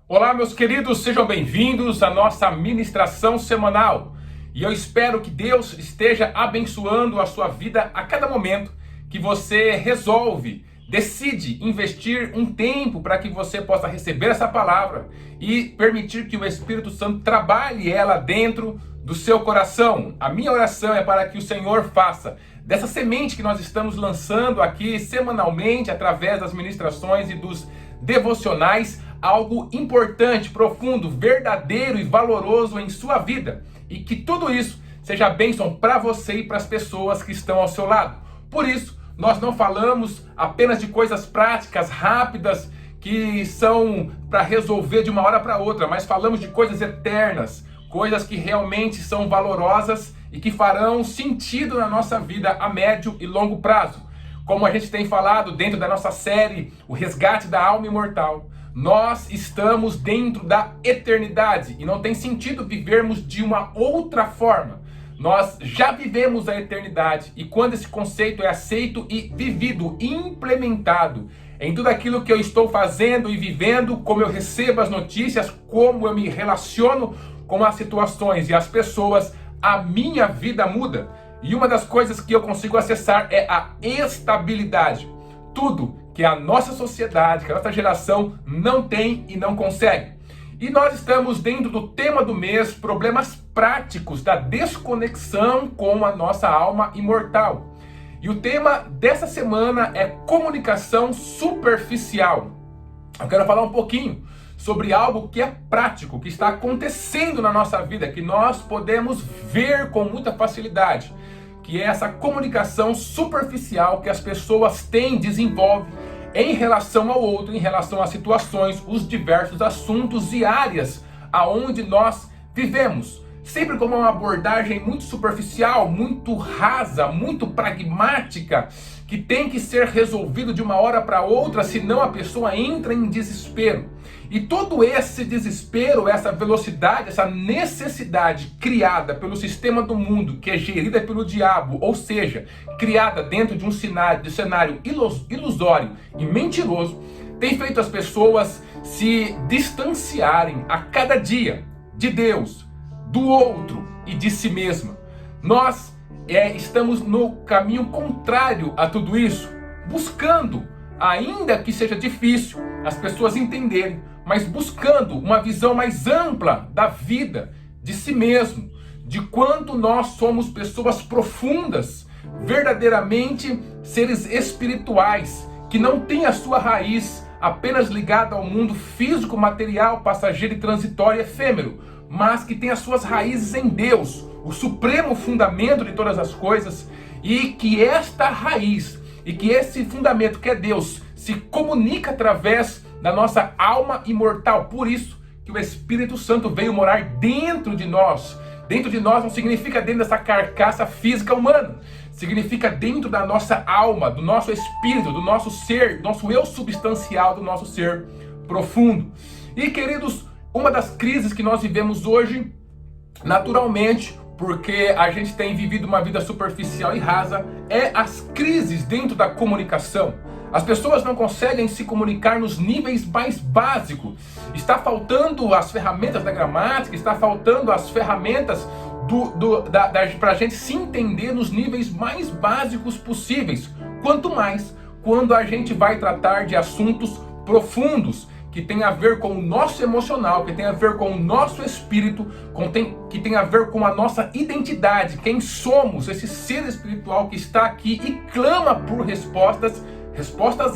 Olá, meus queridos, sejam bem-vindos à nossa ministração semanal. E eu espero que Deus esteja abençoando a sua vida a cada momento que você decide investir um tempo para que você possa receber essa palavra e permitir que o Espírito Santo trabalhe ela dentro do seu coração. A minha oração é para que o Senhor faça dessa semente que nós estamos lançando aqui semanalmente através das ministrações e dos devocionais algo importante, profundo, verdadeiro e valoroso em sua vida. E que tudo isso seja bênção para você e para as pessoas que estão ao seu lado. Por isso, nós não falamos apenas de coisas práticas, rápidas, que são para resolver de uma hora para outra, mas falamos de coisas eternas, coisas que realmente são valorosas e que farão sentido na nossa vida a médio e longo prazo. Como a gente tem falado dentro da nossa série, O Resgate da Alma Imortal, nós estamos dentro da eternidade e não tem sentido vivermos de uma outra forma. Nós já vivemos a eternidade e quando esse conceito é aceito e vivido, implementado em tudo aquilo que eu estou fazendo e vivendo, como eu recebo as notícias, como eu me relaciono com as situações e as pessoas, a minha vida muda. E uma das coisas que eu consigo acessar é a estabilidade. Tudo que a nossa sociedade, que a nossa geração não tem e não consegue. E nós estamos dentro do tema do mês, problemas práticos da desconexão com a nossa alma imortal. E o tema dessa semana é comunicação superficial. Eu quero falar um pouquinho sobre algo que é prático, que está acontecendo na nossa vida, que nós podemos ver com muita facilidade, que é essa comunicação superficial que as pessoas têm, desenvolvem em relação ao outro, em relação às situações, os diversos assuntos e áreas aonde nós vivemos. Sempre como uma abordagem muito superficial, muito rasa, muito pragmática, que tem que ser resolvido de uma hora para outra, senão a pessoa entra em desespero. E todo esse desespero, essa velocidade, essa necessidade criada pelo sistema do mundo, que é gerida pelo diabo, ou seja, criada dentro de um cenário ilusório e mentiroso, tem feito as pessoas se distanciarem a cada dia de Deus, do outro e de si mesma. Nós estamos no caminho contrário a tudo isso, buscando, ainda que seja difícil, as pessoas entenderem, mas buscando uma visão mais ampla da vida, de si mesmo, de quanto nós somos pessoas profundas, verdadeiramente seres espirituais, que não têm a sua raiz apenas ligada ao mundo físico, material, passageiro e transitório e efêmero, mas que tem as suas raízes em Deus, o supremo fundamento de todas as coisas, e que esta raiz, e que esse fundamento que é Deus, se comunica através da nossa alma imortal. Por isso que o Espírito Santo veio morar dentro de nós. Dentro de nós não significa dentro dessa carcaça física humana. Significa dentro da nossa alma, do nosso espírito, do nosso ser, do nosso eu substancial, do nosso ser profundo. E queridos, uma das crises que nós vivemos hoje, naturalmente, porque a gente tem vivido uma vida superficial e rasa, é as crises dentro da comunicação. As pessoas não conseguem se comunicar nos níveis mais básicos. Está faltando as ferramentas da gramática, está faltando as ferramentas para a gente se entender nos níveis mais básicos possíveis. Quanto mais quando a gente vai tratar de assuntos profundos, que tem a ver com o nosso emocional, que tem a ver com o nosso espírito, que tem a ver com a nossa identidade, quem somos, esse ser espiritual que está aqui e clama por respostas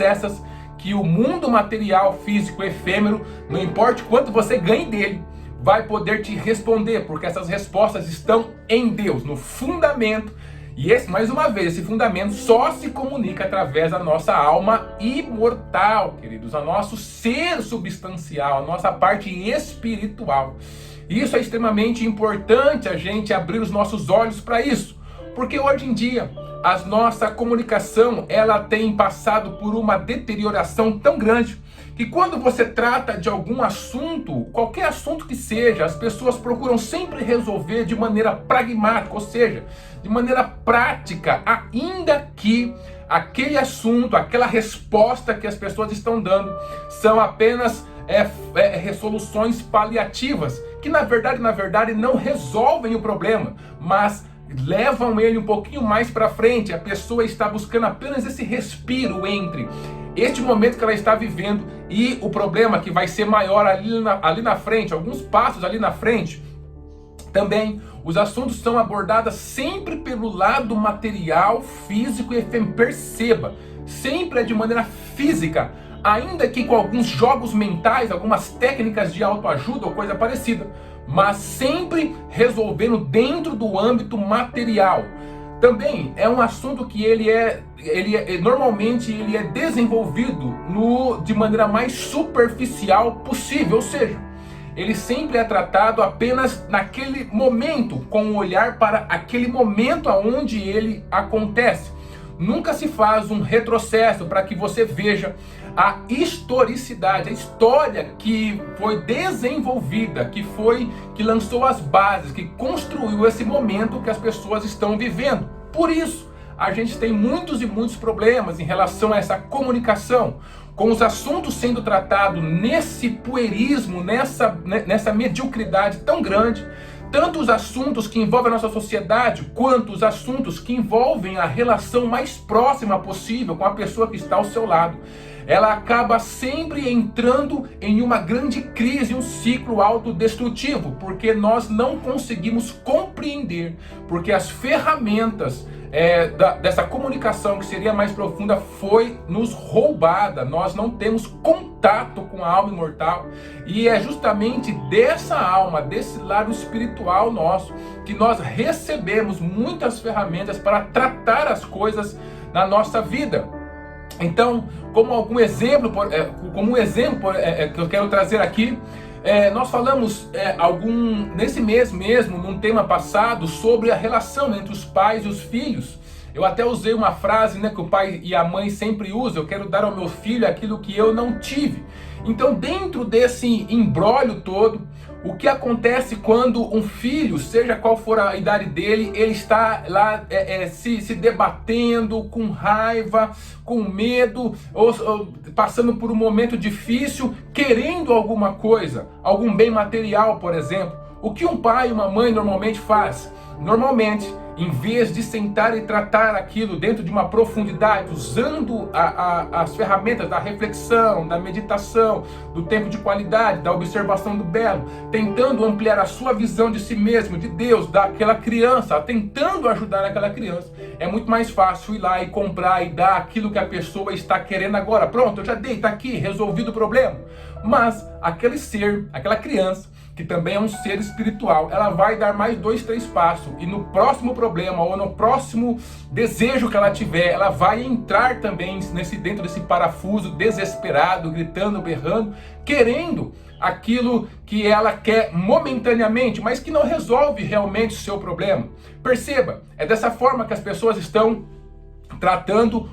essas que o mundo material, físico, efêmero, não importa quanto você ganhe dele, vai poder te responder, porque essas respostas estão em Deus, no fundamento. E mais uma vez, esse fundamento só se comunica através da nossa alma imortal, queridos, o nosso ser substancial, a nossa parte espiritual. E isso é extremamente importante a gente abrir os nossos olhos para isso, porque hoje em dia a nossa comunicação ela tem passado por uma deterioração tão grande que quando você trata de algum assunto, qualquer assunto que seja, as pessoas procuram sempre resolver de maneira pragmática, ou seja, de maneira prática, ainda que aquele assunto, aquela resposta que as pessoas estão dando são apenas resoluções paliativas, que na verdade não resolvem o problema, mas levam ele um pouquinho mais para frente. A pessoa está buscando apenas esse respiro entre este momento que ela está vivendo e o problema que vai ser maior ali na frente, alguns passos ali na frente. Também os assuntos são abordados sempre pelo lado material, físico e perceba, sempre é de maneira física, ainda que com alguns jogos mentais, algumas técnicas de autoajuda ou coisa parecida, mas sempre resolvendo dentro do âmbito material. Também é um assunto que normalmente ele é desenvolvido de maneira mais superficial possível, ou seja, ele sempre é tratado apenas naquele momento, com um olhar para aquele momento aonde ele acontece. Nunca se faz um retrocesso para que você veja a historicidade, a história que foi desenvolvida, que lançou as bases, que construiu esse momento que as pessoas estão vivendo. Por isso, a gente tem muitos e muitos problemas em relação a essa comunicação, com os assuntos sendo tratados nesse puerismo, nessa mediocridade tão grande. Tanto os assuntos que envolvem a nossa sociedade, quanto os assuntos que envolvem a relação mais próxima possível com a pessoa que está ao seu lado. Ela acaba sempre entrando em uma grande crise, um ciclo autodestrutivo, porque nós não conseguimos compreender, porque as ferramentas dessa comunicação que seria mais profunda foi nos roubada. Nós não temos contato com a alma imortal, e é justamente dessa alma, desse lado espiritual nosso, que nós recebemos muitas ferramentas para tratar as coisas na nossa vida. Então, como um exemplo que eu quero trazer aqui, nós falamos nesse mês mesmo, num tema passado, sobre a relação entre os pais e os filhos. Eu até usei uma frase, que o pai e a mãe sempre usam: eu quero dar ao meu filho aquilo que eu não tive. Então, dentro desse imbróglio todo, o que acontece quando um filho, seja qual for a idade dele, ele está lá se debatendo, com raiva, com medo, ou passando por um momento difícil, querendo alguma coisa, algum bem material, por exemplo. O que um pai e uma mãe normalmente faz? Normalmente, em vez de sentar e tratar aquilo dentro de uma profundidade, usando as ferramentas da reflexão, da meditação, do tempo de qualidade, da observação do belo, tentando ampliar a sua visão de si mesmo, de Deus, daquela criança, tentando ajudar aquela criança, é muito mais fácil ir lá e comprar e dar aquilo que a pessoa está querendo agora. Pronto, eu já dei, está aqui, resolvido o problema. Mas aquele ser, aquela criança, que também é um ser espiritual, ela vai dar mais 2, 3 passos, e no próximo problema ou no próximo desejo que ela tiver, ela vai entrar também dentro desse parafuso, desesperado, gritando, berrando, querendo aquilo que ela quer momentaneamente, mas que não resolve realmente o seu problema. Perceba, é dessa forma que as pessoas estão tratando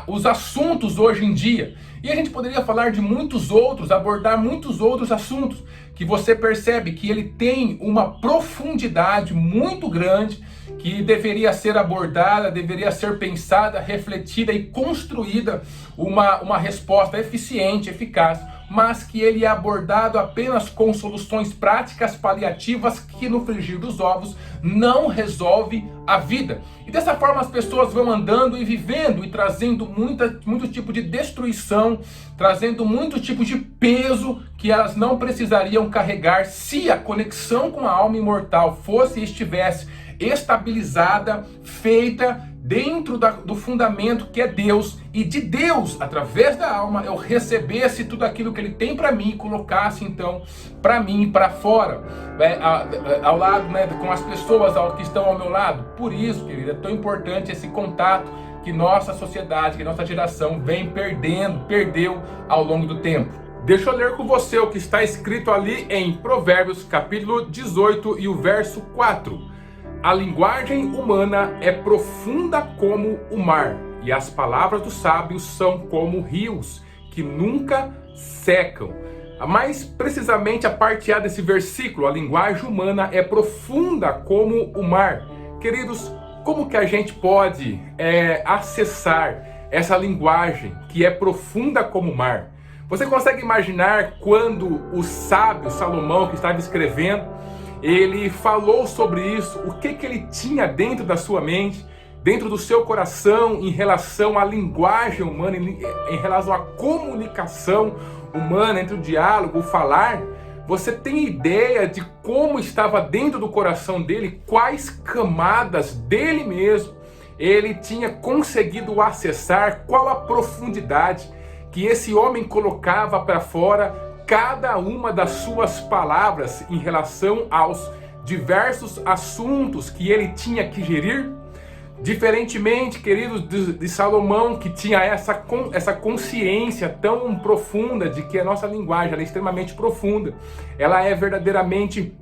os assuntos hoje em dia. E a gente poderia falar de muitos outros, abordar muitos outros assuntos, que você percebe que ele tem uma profundidade muito grande, que deveria ser abordada, deveria ser pensada, refletida e construída uma resposta eficiente, eficaz, mas que ele é abordado apenas com soluções práticas, paliativas, que no frigir dos ovos não resolve a vida. E dessa forma as pessoas vão andando e vivendo e trazendo muito tipo de destruição, trazendo muito tipo de peso que elas não precisariam carregar se a conexão com a alma imortal fosse e estivesse estabilizada, feita dentro do fundamento que é Deus, e de Deus, através da alma, eu recebesse tudo aquilo que Ele tem para mim e colocasse então para mim, para fora, ao lado, com as pessoas que estão ao meu lado. Por isso, querido, é tão importante esse contato que nossa sociedade, que nossa geração perdeu ao longo do tempo. Deixa eu ler com você o que está escrito ali em Provérbios capítulo 18 e o verso 4. A linguagem humana é profunda como o mar, e as palavras dos sábios são como rios, que nunca secam. Mais precisamente a parte A desse versículo, a linguagem humana é profunda como o mar. Queridos, como que a gente pode acessar essa linguagem que é profunda como o mar? Você consegue imaginar quando o sábio Salomão, que estava escrevendo, ele falou sobre isso, o que ele tinha dentro da sua mente, dentro do seu coração, em relação à linguagem humana, em relação à comunicação humana, entre o diálogo, o falar? Você tem ideia de como estava dentro do coração dele, quais camadas dele mesmo ele tinha conseguido acessar, qual a profundidade que esse homem colocava para fora cada uma das suas palavras em relação aos diversos assuntos que ele tinha que gerir? Diferentemente, queridos, de Salomão, que tinha essa consciência tão profunda de que a nossa linguagem ela é extremamente profunda, ela é verdadeiramente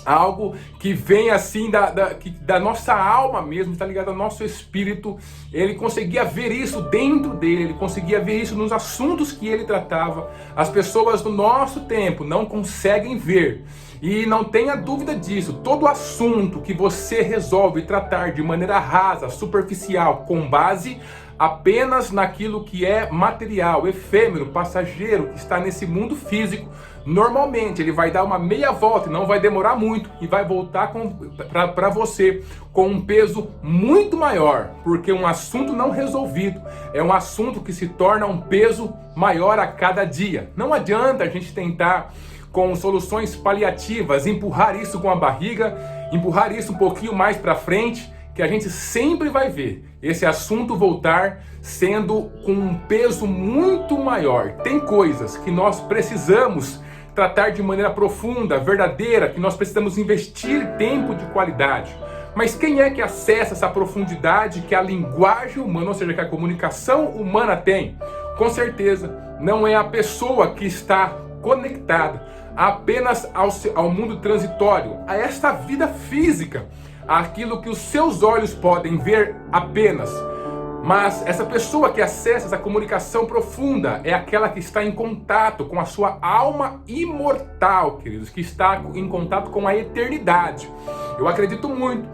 algo que vem assim da nossa alma mesmo, está ligado ao nosso espírito. Ele conseguia ver isso dentro dele, ele conseguia ver isso nos assuntos que ele tratava. As pessoas do nosso tempo não conseguem ver. E não tenha dúvida disso, todo assunto que você resolve tratar de maneira rasa, superficial, com base apenas naquilo que é material, efêmero, passageiro, que está nesse mundo físico, normalmente ele vai dar uma meia volta, não vai demorar muito e vai voltar para você com um peso muito maior, porque um assunto não resolvido é um assunto que se torna um peso maior a cada dia. Não adianta a gente tentar com soluções paliativas, empurrar isso com a barriga, empurrar isso um pouquinho mais para frente, que a gente sempre vai ver esse assunto voltar sendo com um peso muito maior. Tem coisas que nós precisamos tratar de maneira profunda, verdadeira, que nós precisamos investir tempo de qualidade. Mas quem é que acessa essa profundidade que a linguagem humana, ou seja, que a comunicação humana tem? Com certeza, não é a pessoa que está conectada apenas ao mundo transitório, a esta vida física, aquilo que os seus olhos podem ver apenas. Mas essa pessoa que acessa essa comunicação profunda é aquela que está em contato com a sua alma imortal, queridos, que está em contato com a eternidade. Eu acredito muito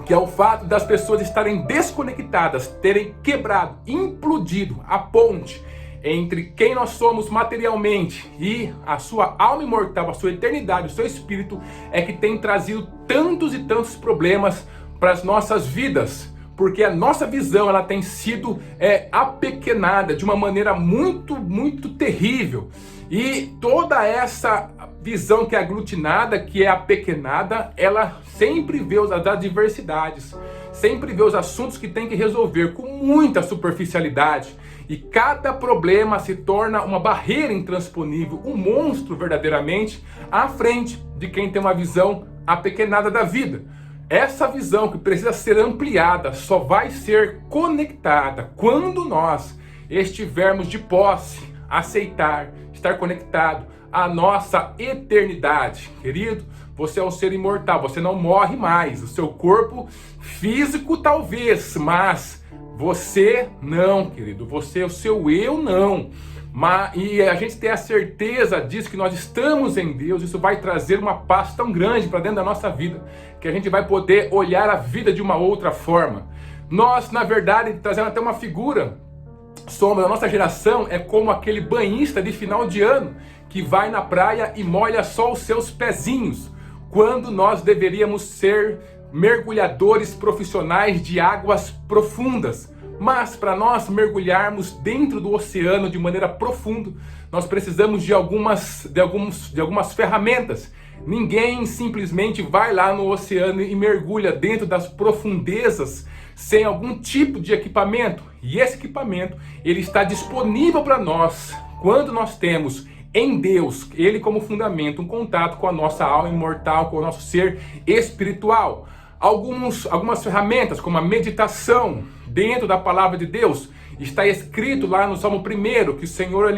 que é o fato das pessoas estarem desconectadas, terem quebrado, implodido a ponte entre quem nós somos materialmente e a sua alma imortal, a sua eternidade, o seu espírito, é que tem trazido tantos e tantos problemas para as nossas vidas, porque a nossa visão ela tem sido apequenada de uma maneira muito, muito terrível. E toda essa visão que é aglutinada, que é apequenada, ela sempre vê as adversidades, sempre vê os assuntos que tem que resolver com muita superficialidade. E cada problema se torna uma barreira intransponível, um monstro verdadeiramente à frente de quem tem uma visão apequenada da vida. Essa visão que precisa ser ampliada só vai ser conectada quando nós estivermos de posse, aceitar, estar conectado à nossa eternidade. Querido, você é um ser imortal, você não morre mais. O seu corpo físico talvez, mas você não, querido. Você, o seu eu não. E a gente ter a certeza disso, que nós estamos em Deus, isso vai trazer uma paz tão grande para dentro da nossa vida, que a gente vai poder olhar a vida de uma outra forma. Nós, na verdade, trazendo até uma figura, somos, a nossa geração é como aquele banhista de final de ano, que vai na praia e molha só os seus pezinhos, quando nós deveríamos ser mergulhadores profissionais de águas profundas. Mas para nós mergulharmos dentro do oceano de maneira profunda, nós precisamos de algumas ferramentas. Ninguém simplesmente vai lá no oceano e mergulha dentro das profundezas sem algum tipo de equipamento. E esse equipamento, ele está disponível para nós quando nós temos em Deus, Ele como fundamento, um contato com a nossa alma imortal, com o nosso ser espiritual. Algumas ferramentas, como a meditação dentro da palavra de Deus, está escrito lá no Salmo 1, que o Senhor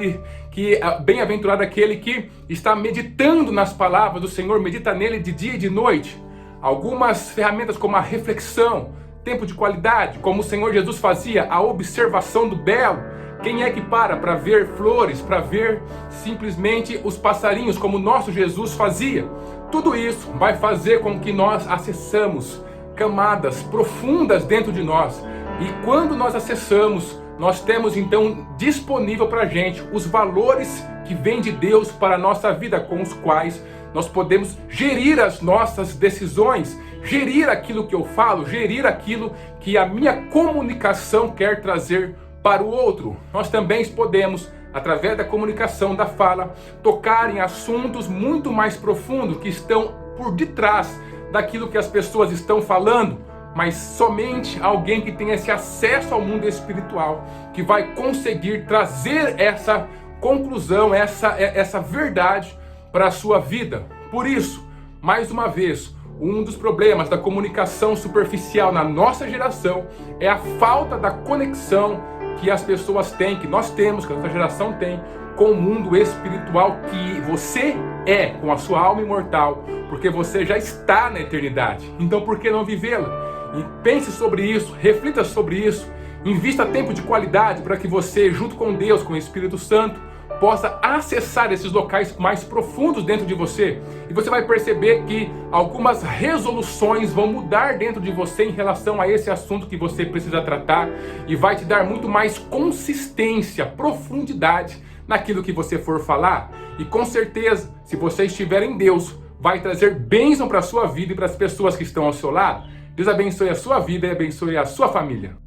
bem-aventurado aquele que está meditando nas palavras do Senhor, medita nele de dia e de noite. Algumas ferramentas como a reflexão, tempo de qualidade, como o Senhor Jesus fazia, a observação do belo. Quem é que para ver flores, para ver simplesmente os passarinhos, como o nosso Jesus fazia? Tudo isso vai fazer com que nós acessamos camadas profundas dentro de nós. E quando nós acessamos, nós temos então disponível para a gente os valores que vêm de Deus para a nossa vida, com os quais nós podemos gerir as nossas decisões, gerir aquilo que eu falo, gerir aquilo que a minha comunicação quer trazer para o outro. Nós também podemos, através da comunicação, da fala, tocar em assuntos muito mais profundos que estão por detrás daquilo que as pessoas estão falando, mas somente alguém que tem esse acesso ao mundo espiritual que vai conseguir trazer essa conclusão, essa verdade para a sua vida. Por isso, mais uma vez, um dos problemas da comunicação superficial na nossa geração é a falta da conexão que as pessoas têm, que nós temos, que a nossa geração tem, com o mundo espiritual que você é, com a sua alma imortal, porque você já está na eternidade. Então por que não vivê-la? E pense sobre isso, reflita sobre isso, invista tempo de qualidade para que você, junto com Deus, com o Espírito Santo, possa acessar esses locais mais profundos dentro de você. E você vai perceber que algumas resoluções vão mudar dentro de você em relação a esse assunto que você precisa tratar, e vai te dar muito mais consistência, profundidade naquilo que você for falar. E com certeza, se você estiver em Deus, vai trazer bênção para a sua vida e para as pessoas que estão ao seu lado. Deus abençoe a sua vida e abençoe a sua família.